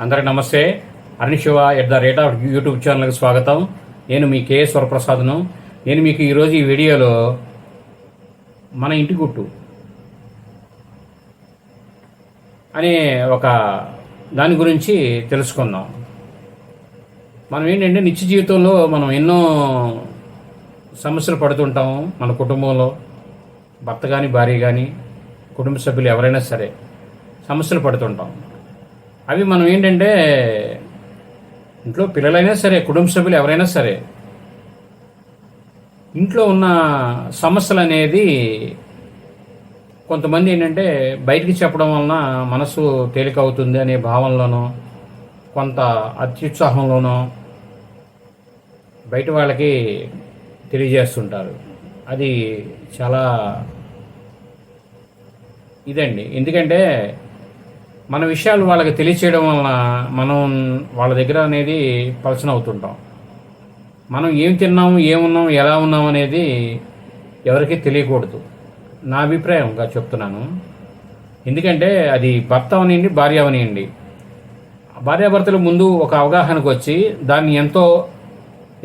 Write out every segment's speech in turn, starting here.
అందరికి నమస్తే. Arun at the rate of YouTube ఛానల్కి స్వాగతం. నేను మీ కేఎస్ వరప్రసాద్ను. నేను మీకు ఈరోజు ఈ వీడియోలో మన ఇంటి గుట్టు అనే ఒక దాని గురించి తెలుసుకుందాం. మనం ఏంటంటే నిత్య జీవితంలో మనం ఎన్నో సమస్యలు పడుతుంటాము. మన కుటుంబంలో భర్త కానీ భార్య కానీ కుటుంబ సభ్యులు ఎవరైనా సరే సమస్యలు పడుతుంటాం. అవి మనం ఏంటంటే ఇంట్లో పిల్లలైనా సరే కుటుంబ సభ్యులు ఎవరైనా సరే ఇంట్లో ఉన్న సమస్యలు అనేది కొంతమంది ఏంటంటే బయటికి చెప్పడం వలన మనసు తేలిక అవుతుంది అనే భావనలోనో కొంత అత్యుత్సాహంలోనో బయట వాళ్ళకి తెలియజేస్తుంటారు. అది చాలా ఇదండి. ఎందుకంటే మన విషయాలు వాళ్ళకి తెలియచేయడం వలన మనం వాళ్ళ దగ్గర అనేది పలచన అవుతుంటాం. మనం ఏం తిన్నాము, ఏమున్నాం, ఎలా ఉన్నాం అనేది ఎవరికీ తెలియకూడదు. నా అభిప్రాయంగా చెప్తున్నాను. ఎందుకంటే అది భర్త అవనియండి, భార్య అవనియండి, భార్యాభర్తల ముందు ఒక అవగాహనకు వచ్చి దాన్ని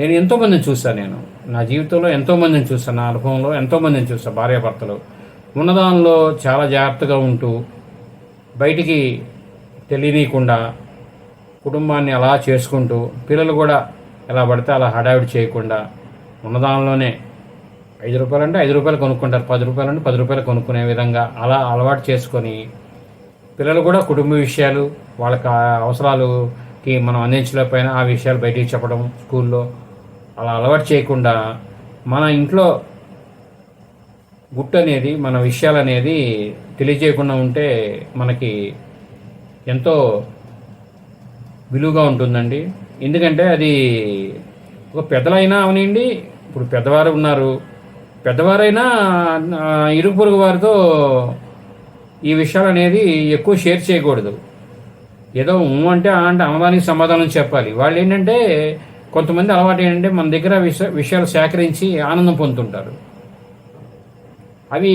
నేను ఎంతోమందిని చూశాను. నేను నా జీవితంలో ఎంతోమందిని చూశాను. నా అనుభవంలో ఎంతోమందిని చూశాను. భార్యాభర్తలు ఉన్నదానిలో చాలా జాగ్రత్తగా ఉంటూ బయటికి తెలియనీయకుండా కుటుంబాన్ని అలా చేసుకుంటూ పిల్లలు కూడా ఎలా పడితే అలా హడావిడి చేయకుండా ఉన్నదానిలోనే ₹5 అంటే ₹5 కొనుక్కుంటారు, ₹10 అంటే ₹10 కొనుక్కునే విధంగా అలా అలవాటు చేసుకొని పిల్లలు కూడా కుటుంబ విషయాలు వాళ్ళకి అవసరాలకి మనం అందించలేకపోయినా ఆ విషయాలు బయటికి చెప్పడం స్కూల్లో అలా అలవాటు చేయకుండా మన ఇంట్లో గుట్టు అనేది మన విషయాలు అనేది తెలియజేయకుండా ఉంటే మనకి ఎంతో విలువగా ఉంటుందండి. ఎందుకంటే అది ఒక పెద్దలైనా అవనండి, ఇప్పుడు పెద్దవారు ఉన్నారు, పెద్దవారైనా ఇరుగు పొరుగు వారితో ఈ విషయాలు అనేది ఎక్కువ షేర్ చేయకూడదు. ఏదో అంటే అమ్మదానికి సమాధానం చెప్పాలి. వాళ్ళు ఏంటంటే కొంతమంది అలవాటు ఏంటంటే మన దగ్గర విషయాలు సేకరించి ఆనందం పొందుతుంటారు. అవి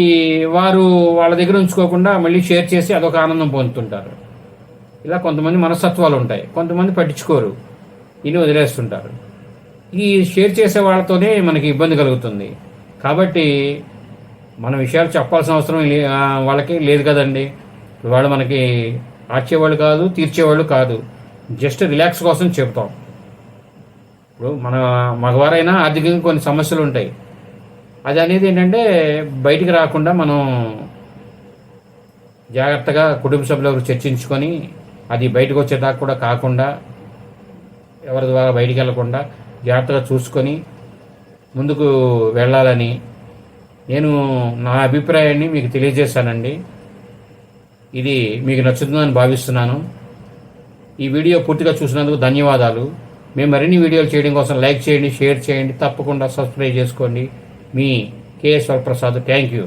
వారు వాళ్ళ దగ్గర ఉంచుకోకుండా మళ్ళీ షేర్ చేసి అదొక ఆనందం పొందుతుంటారు. ఇలా కొంతమంది మనస్తత్వాలు ఉంటాయి. కొంతమంది పట్టించుకోరు, ఇని వదిలేస్తుంటారు. ఈ షేర్ చేసే వాళ్ళతోనే మనకి ఇబ్బంది కలుగుతుంది. కాబట్టి మన విషయాలు చెప్పాల్సిన అవసరం వాళ్ళకి లేదు కదండి. వాళ్ళు మనకి ఆర్చేవాళ్ళు కాదు, తీర్చేవాళ్ళు కాదు. జస్ట్ రిలాక్స్ కోసం చెప్తాం. ఇప్పుడు మన మగవారైనా ఆర్థికంగా కొన్ని సమస్యలు ఉంటాయి. అది అనేది ఏంటంటే బయటికి రాకుండా మనం జాగ్రత్తగా కుటుంబ సభ్యులు చర్చించుకొని అది బయటకు వచ్చేదాకా కూడా కాకుండా ఎవరి ద్వారా బయటికి వెళ్లకుండా జాగ్రత్తగా చూసుకొని ముందుకు వెళ్ళాలని నేను నా అభిప్రాయాన్ని మీకు తెలియజేశానండి. ఇది మీకు నచ్చుతుందని భావిస్తున్నాను. ఈ వీడియో పూర్తిగా చూసినందుకు ధన్యవాదాలు. మేము మరిన్ని వీడియోలు చేయడం కోసం లైక్ చేయండి, షేర్ చేయండి, తప్పకుండా సబ్స్క్రైబ్ చేసుకోండి. మీ కేఎస్ వరప్రసాద్. Thank you.